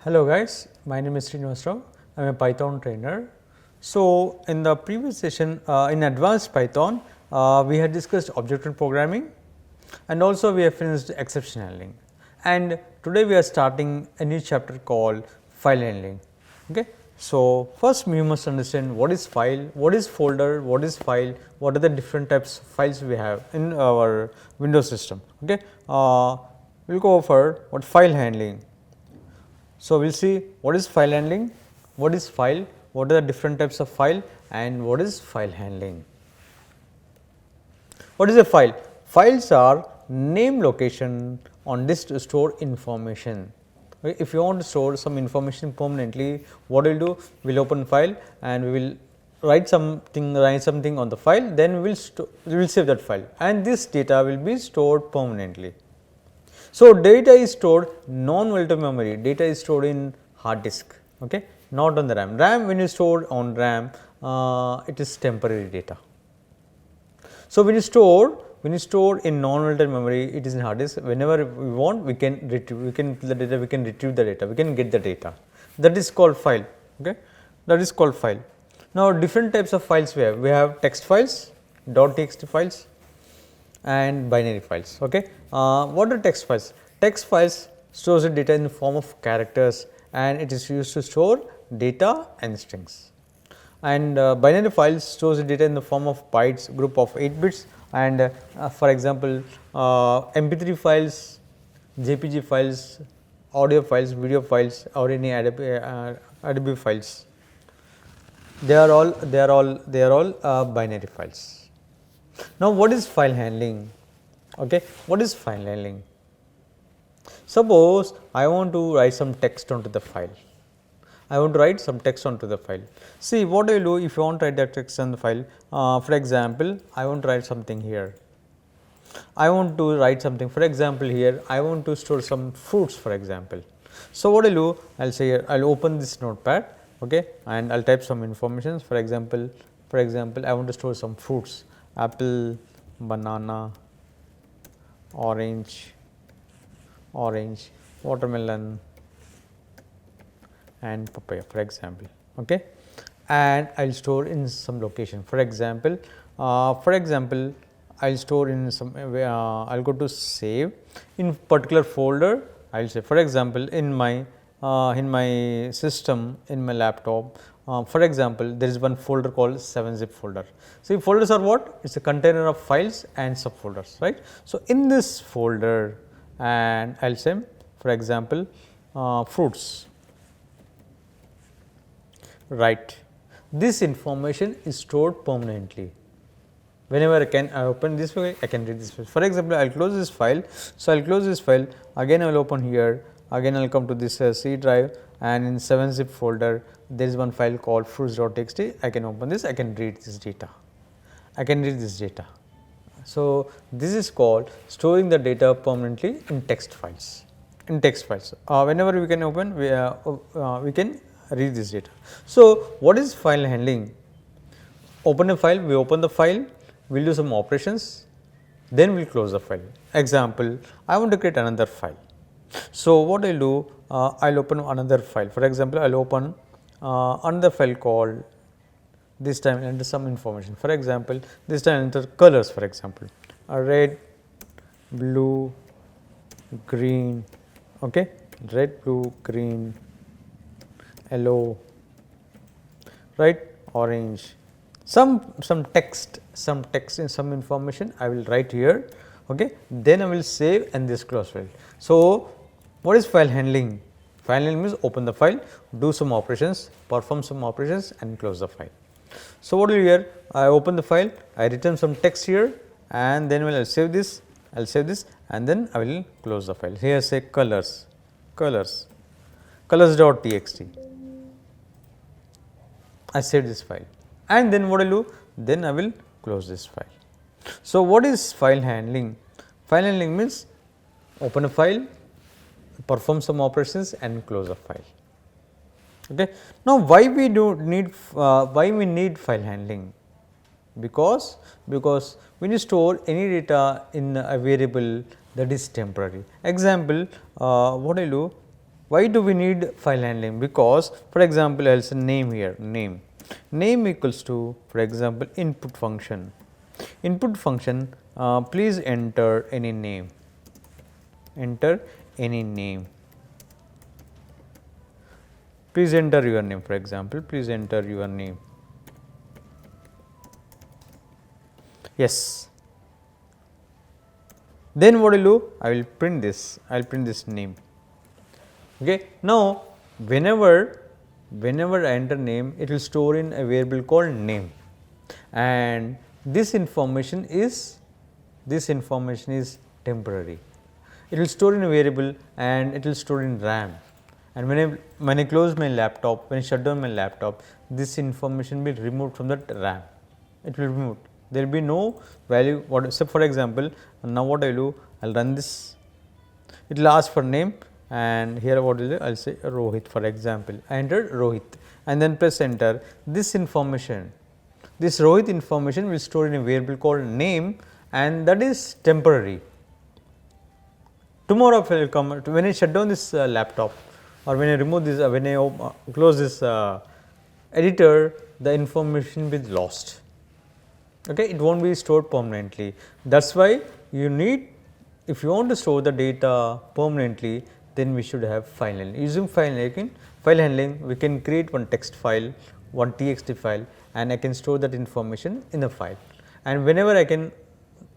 Hello guys, my name is Srinivas Rao. I am a Python trainer. So, in the previous session in advanced Python, we had discussed object-oriented programming and also we have finished exception handling. And today we are starting a new chapter called file handling. Okay. So, first we must understand what is file, what is folder, what is file, what are the different types of files we have in our Windows system. Okay. We will go over what file handling. So, we will see what is file handling, what is file, what are the different types of file and what is file handling. What is a file? Files are name location on disk to store information. If you want to store some information permanently, what we will do? We will open file and we will write something on the file, then we will save that file and this data will be stored permanently. So, data is stored non-volatile memory, data is stored in hard disk, okay, not on the RAM. RAM, when you store on RAM, it is temporary data. So, when you store in non-volatile memory, it is in hard disk. Whenever we want, we can retrieve, we can get the data. That is called file, okay. That is called file. Now, different types of files we have. We have text files, .txt files, and binary files. Okay. What are text files? Text files stores the data in the form of characters and it is used to store data and strings. And binary files stores the data in the form of bytes, group of 8 bits and for example, MP3 files, JPG files, audio files, video files or any Adobe files. They are all binary files. Now, what is file handling? Okay. What is file handling? Suppose I want to write some text onto the file. See what I will do if you want to write that text on the file. For example, I want to write something here. I want to write something. For example, here I want to store some fruits. For example, so what I will do? I will say here I will open this notepad. Okay, and I will type some information. For example, I want to store some fruits. Apple, banana, orange, watermelon and papaya for example. Okay. And I will store in some location. For example, I will store in some I will go to save in particular folder. I will say for example, in my system, in my laptop, for example, there is one folder called 7-zip folder. See, folders are what? It is a container of files and subfolders, right. So, in this folder and I will say for example, fruits, right. This information is stored permanently. Whenever I open this file, I can read this file. For example, I will close this file. So, I will close this file, again I will open here, again I will come to this C drive and in 7-zip folder there is one file called fruits.txt. I can open this, I can read this data. So, this is called storing the data permanently in text files. Whenever we can open, we can read this data. So, what is file handling? Open a file, we open the file, we will do some operations, then we will close the file. Example, I want to create another file. So, what I will do, I will open another file. For example, I will open another file called, this time enter some information. For example, this time enter colors. For example, red, blue, green, okay, red, blue, green, yellow, right, orange. Some text in some information I will write here. Okay, then I will save and this close file. So, what is file handling? File handling means open the file, do some operations, perform some operations and close the file. So, what will you here? I open the file, I return some text here and then I will save this and then I will close the file. Here say colors.txt. I save this file and then what I will do? Then I will close this file. So, what is file handling? File handling means open a file, perform some operations and close a file. Okay. Now, why we need file handling? Because when you store any data in a variable that is temporary. Example, what I do? Why do we need file handling? Because for example, I will say name here, name equals to, for example, input function. Input function, please enter any name, please enter your name, for example, please enter your name. Yes. Then what I will do? I will print this, I will print this name. Okay. Now, whenever I enter name, it will store in a variable called name, and this information is temporary. It will store in a variable and it will store in RAM, and when I close my laptop, when I shut down my laptop, this information will be removed from that RAM. It will be removed. There will be no value. So, for example, now what I will do? I will run this. It will ask for name, and here what will I will say Rohit, for example. I entered Rohit and then press enter. This information, this Rohit information will store in a variable called name, and that is temporary. Tomorrow I will come, when I shut down this laptop, or when I remove this, when I close this editor, the information will be lost. Okay, it won't be stored permanently. That is why you need, if you want to store the data permanently, then we should have file handling. Using file handling, we can create one text file, one txt file, and I can store that information in a file, and whenever I can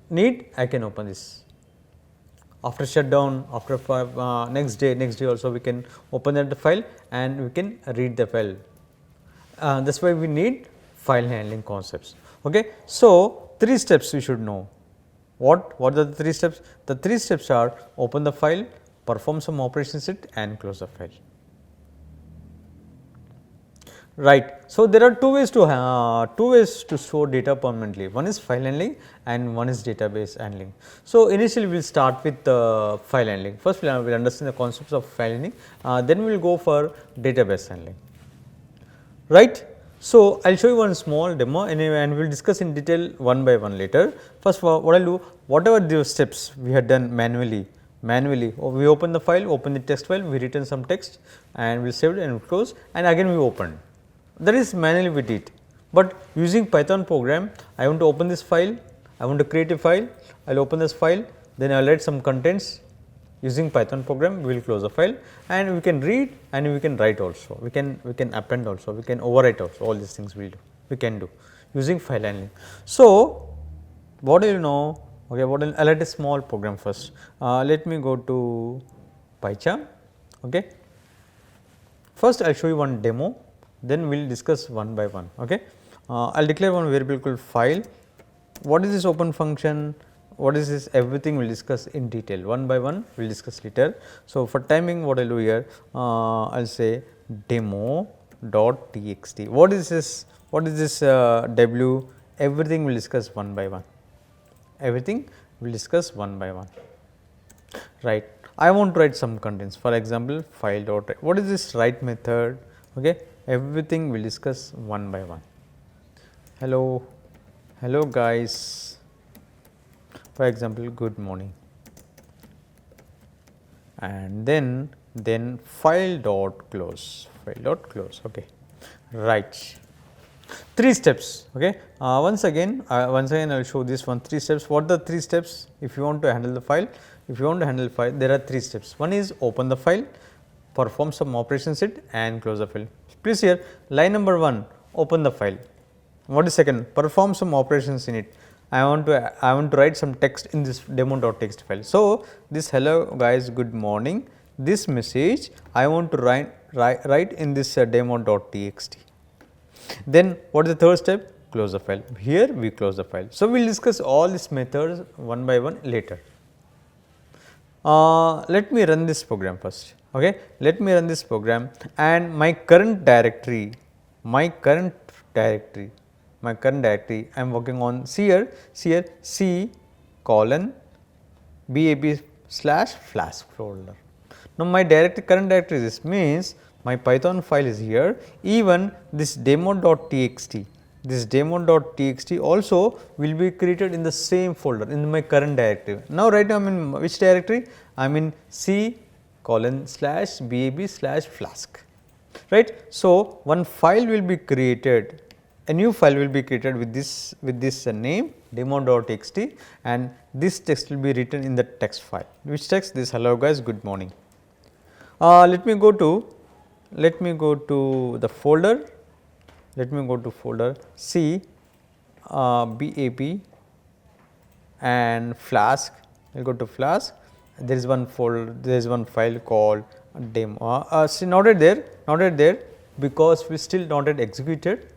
need, I can open this. After shutdown, after next day also we can open that file and we can read the file. That is why we need file handling concepts. Okay. So, 3 steps we should know. What are the 3 steps? The 3 steps are: open the file, perform some operations in it, and close the file. Right. So, there are two ways to store data permanently. One is file handling and one is database handling. So, initially we will start with file handling. First we will understand the concepts of file handling, then we will go for database handling. Right. So, I will show you one small demo, and we will discuss in detail one by one later. First of all, what I will do, whatever the steps we had done manually, we open the file, open the text file, we written some text and we will save it and close, and again we open. That is manually we did, but using Python program, I want to open this file, I want to create a file, I will open this file, then I will write some contents. Using Python program, we will close the file, and we can read and we can write also, we can append also, we can overwrite also, all these things we can do using file handling. So, what do you know? Okay, I will write a small program first. Let me go to PyCharm. Okay. First, I will show you one demo, then we will discuss one by one. Okay. I will declare one variable called file. What is this open function? What is this? Everything we will discuss in detail, one by one we will discuss later. So, for timing, what I will do here, I will say demo.txt. What is this? What is this W? Everything we will discuss one by one. Everything we will discuss one by one. Right. I want to write some contents. For example, file.write. What is this write method? Okay. Everything we will discuss one by one. Hello guys. For example, good morning, and then file dot close. Okay. Right. 3 steps. Okay. Once again I will show this one 3 steps. What are the 3 steps? If you want to handle the file, there are 3 steps. One is open the file, perform some operations in it, and close the file. Please here, line number 1, open the file. What is second? Perform some operations in it. I want to write some text in this demo.txt file. So, this hello guys, good morning, this message I want to write in this demo.txt. Then what is the third step? Close the file. Here we close the file. So, we will discuss all these methods one by one later. Let me run this program first. Okay. Let me run this program, and my current directory I am working on C colon BAB/flash folder. Now, my current directory is this, means my Python file is here, even this demo.txt also will be created in the same folder in my current directory. Now, right now I am in which directory? I am in C /BAB/flask, right. So, one file will be created, a new file will be created with this name demo.txt, and this text will be written in the text file. Which text? This hello guys, good morning. Let me go to the folder. Let me go to folder C BAB and flask. I will go to flask. There is one folder. There is one file called demo. See, not yet there because we still not yet executed.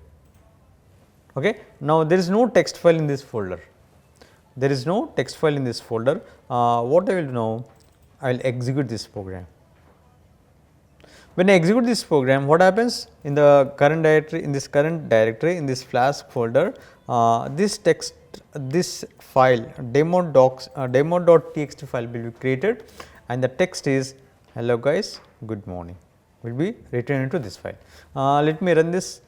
Okay. Now, there is no text file in this folder. There is no text file in this folder. What I will do now? I will execute this program. When I execute this program, what happens in the current directory? In this flask folder, this file demo.txt file will be created, and the text is hello guys, good morning will be written into this file. Let me run this.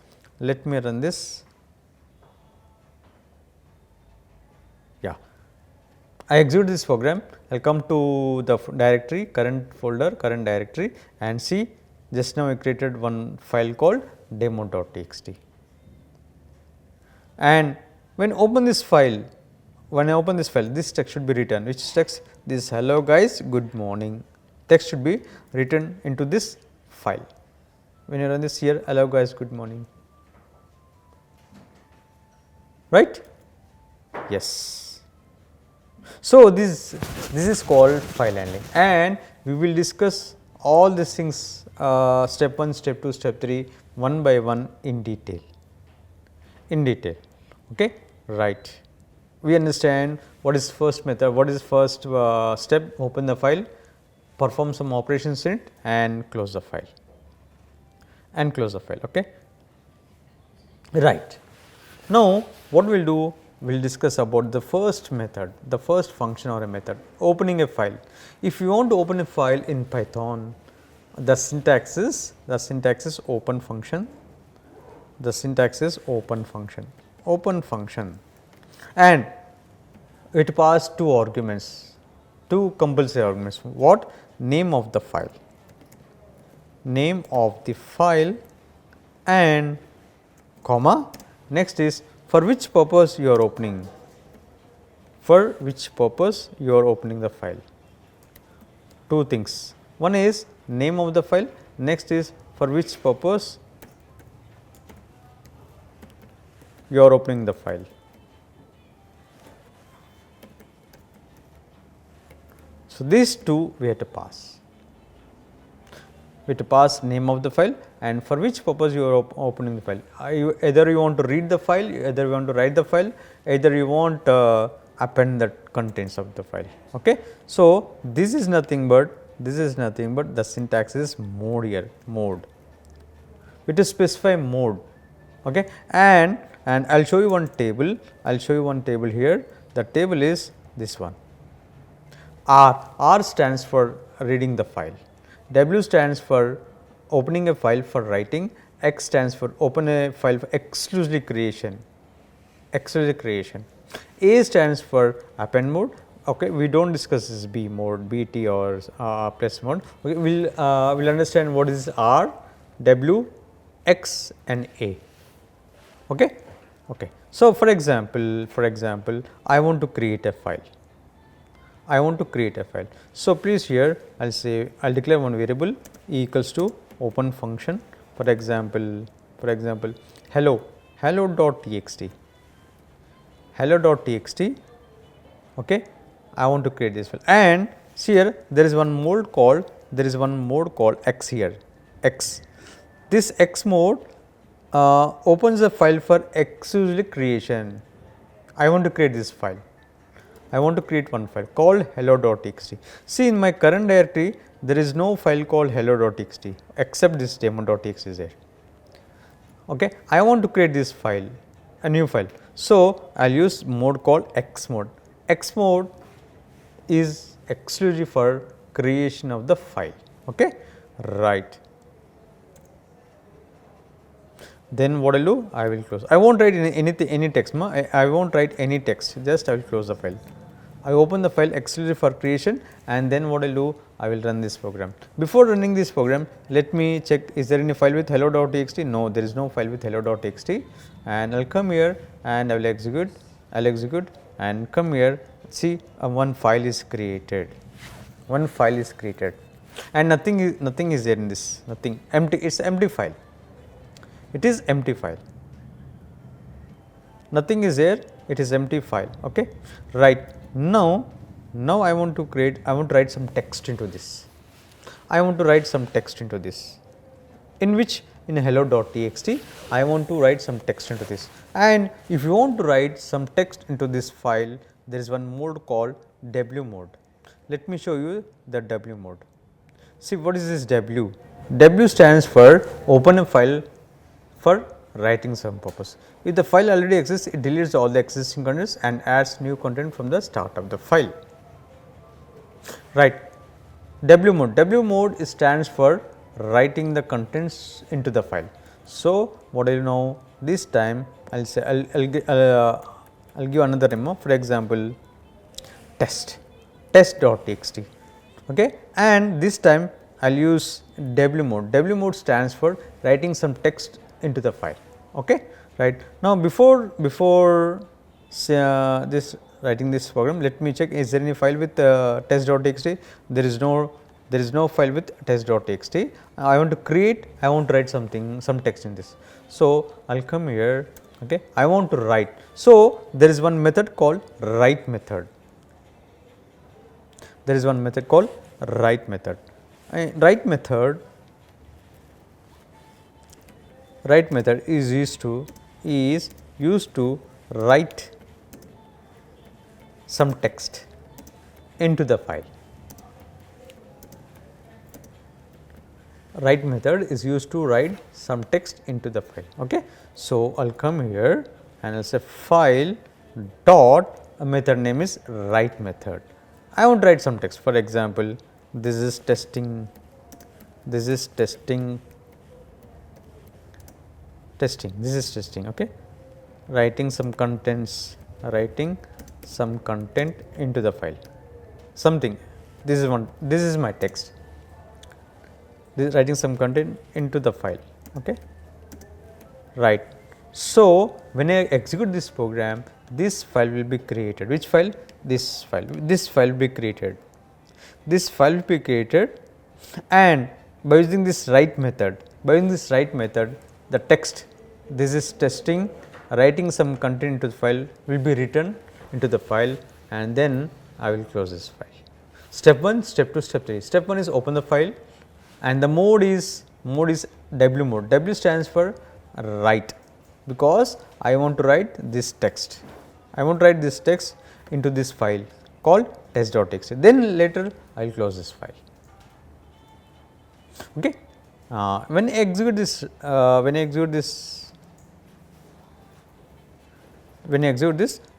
Yeah, I execute this program. I will come to the directory, current folder, current directory, and see. Just now I created one file called demo.txt, and when I open this file, this text should be written. Which text? This hello guys, good morning text should be written into this file. When you run this here, hello guys, good morning, right? Yes. So, this is called file handling, and we will discuss all these things step 1, step 2, step 3 one by one in detail. Okay, right. We understand what is first method, what is first step. Open the file, perform some operations in it, and close the file. Okay, right. Now, what we will do? We will discuss about the first method, the first function or a method, opening a file. If you want to open a file in Python, the syntax is open function. And it passes two arguments, two compulsory arguments. What? Name of the file, and comma. Next is for which purpose you are opening. The file. Two things. One is name of the file, next is for which purpose you are opening the file. So, these two we have to pass. Name of the file and for which purpose you are opening the file. Either you want to read the file, either you want to write the file, either you want append the contents of the file. Okay. So, this is nothing but the syntax is mode here, mode. We have to specify mode. Okay. And I will show you one table. Here. The table is this one. R stands for reading the file. W stands for opening a file for writing. X stands for open a file for exclusively creation. A stands for append mode. Okay, we do not discuss this B mode, BT or plus mode. Okay, we will understand what is R, W, X and A. Okay. So, for example, I want to create a file. So, please here I will say I will declare one variable E equals to open function. For example, hello.txt. Okay, I want to create this file, and see here there is one mode called X here. X. This X mode opens a file for exclusively creation. I want to create this file. I want to create one file called hello.txt. See, in my current directory there is no file called hello.txt except this demo.txt is there. Okay. I want to create this file, a new file. So, I will use mode called X mode. X mode is exclusive for creation of the file. Okay. Right. Then what I will do? I will close. I will not write any text. I will not write any text, just I will close the file. I open the file exclusively for creation, and then what I will do, I will run this program. Before running this program, let me check, is there any file with hello.txt? No, there is no file with hello.txt, and I will come here and I will execute, and come here, see one file is created, and nothing is there in this, nothing, empty, it is empty file, it is empty file, nothing is there, it is empty file. Okay. Right. Now I want to write some text into this. In which, in hello.txt, I want to write some text into this. And if you want to write some text into this file, there is one mode called W mode. Let me show you the W mode. See, what is this W? W stands for open a file for writing some purpose. If the file already exists, it deletes all the existing contents and adds new content from the start of the file. Right. W mode stands for writing the contents into the file. So, what I will now this time I will say I will give another name, for example, test.txt. Okay. And this time I will use W mode. W mode stands for writing some text into the file. Okay. Right. Now, before this writing this program, let me check, is there any file with test.txt? There is no file with test.txt. I want to write something, some text in this. So, I will come here. Okay. I want to write. So, there is one method called write method. Write method is used to write some text into the file. Write method is used to write some text into the file. Okay. So, I will come here and I will say file dot, a method name is write method. I want to write some text, for example, this is testing, this is testing, okay. Writing some content into the file, something, this is my text, this is writing some content into the file. Okay. Right. So, when I execute this program, this file will be created. Which file? This file will be created. And by using this write method, the text, this is testing, writing some content into the file will be written into the file, and then I will close this file. Step 1, step 2, step 3. Step 1 is open the file, and the mode is W mode. W stands for write, because I want to write this text. Into this file called test.txt. Then later I will close this file. Okay. When I execute this,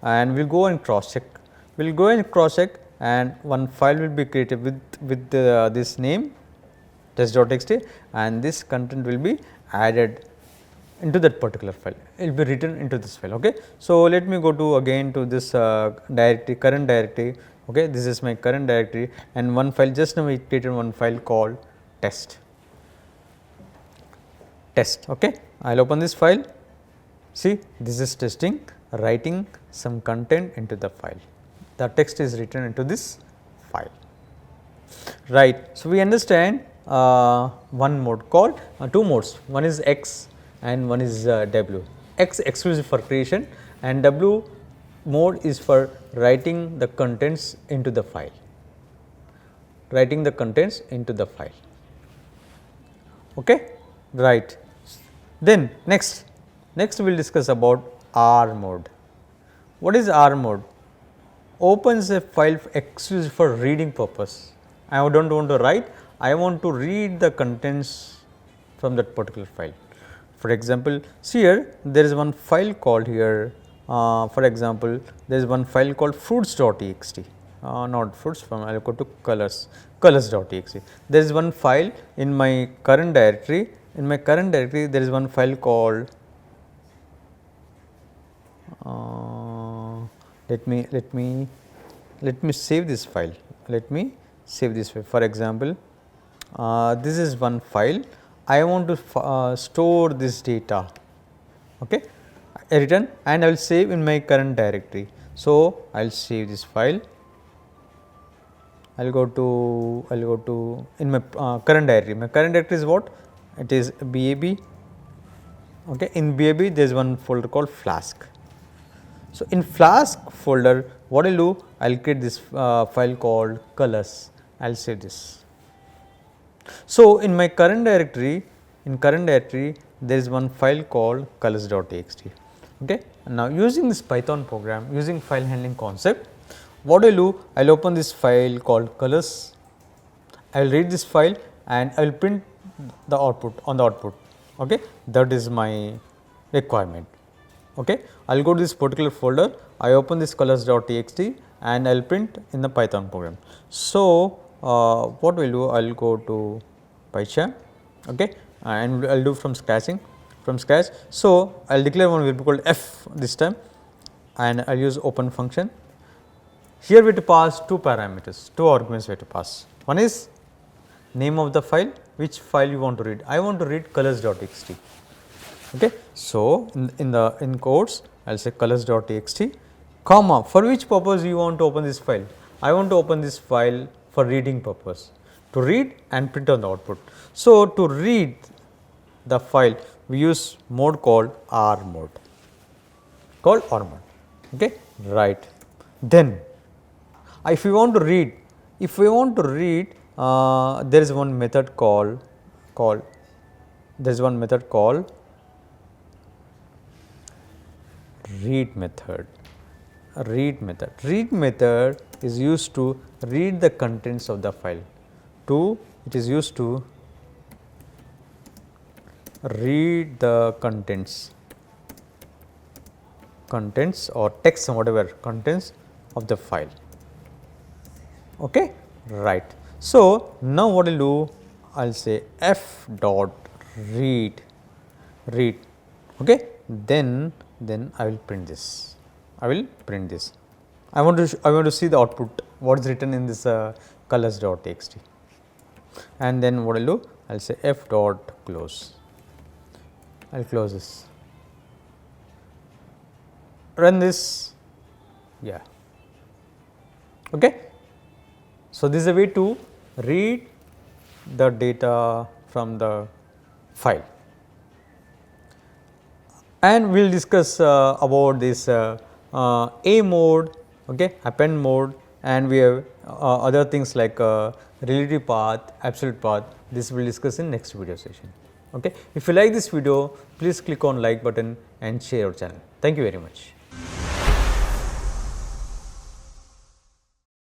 and we will go and cross check. And one file will be created with this name test.txt, and this content will be added into that particular file. It will be written into this file. Okay. So, let me go to again to this directory, current directory. Okay. This is my current directory, and one file, just now we created one file called test. Okay. I will open this file. See, this is testing, writing some content into the file. The text is written into this file. Right. So, we understand one mode called two modes. One is X and one is W. X exclusive for creation, and W mode is for writing the contents into the file. Okay. Right. Then next we will discuss about R mode. What is R mode? Opens a file exclusive for reading purpose. I do not want to write, I want to read the contents from that particular file. For example, see here there is one file called here, for example, there is one file called fruits.txt, not fruits, from I will go to colors.txt. There is one file in my current directory. In my current directory, there is one file called, let me let me save this file. Let me save this file. For example, this is one file. I want to store this data. Okay, I return and I will save in my current directory. So, I will save this file. I will go to in my current directory. My current directory is what? It is BAB. Okay, in BAB there is one folder called Flask. So, in Flask folder, what I will do? I will create this file called colors. I will save this. So, in my current directory, there is one file called colors.txt. Okay. Now, using this Python program, using file handling concept, what I will do? I will open this file called colors. I will read this file and I will print the output on the output. Okay. That is my requirement. Okay. I will go to this particular folder, I open this colors.txt and I will print in the Python program. So, what we will do? I will go to PyCharm, okay, and I will do from scratch. So, I will declare one variable called f this time and I will use open function. Here we have to pass two parameters, two arguments we have to pass. One is name of the file, which file you want to read. I want to read colors.txt. Okay. So, in quotes I will say colors.txt, comma, for which purpose you want to open this file? I want to open this file for reading purpose, to read and print on the output. So, to read the file we use mode called R mode, okay, right. Then if we want to read, there is one method called read method. Read method is used to read the contents of the file. It is used to read the contents or text or whatever contents of the file. Okay, right. So, now what I will do? I will say f dot read. Okay, then I will print this. I want to see the output, what is written in this colors.txt, and then what I will do? I will say f dot close. I will close this. Run this. Yeah. Okay. So, this is a way to read the data from the file, and we will discuss about this A mode, okay, append mode, and we have other things like relative path, absolute path. This we will discuss in next video session. Okay. If you like this video, please click on like button and share our channel. Thank you very much.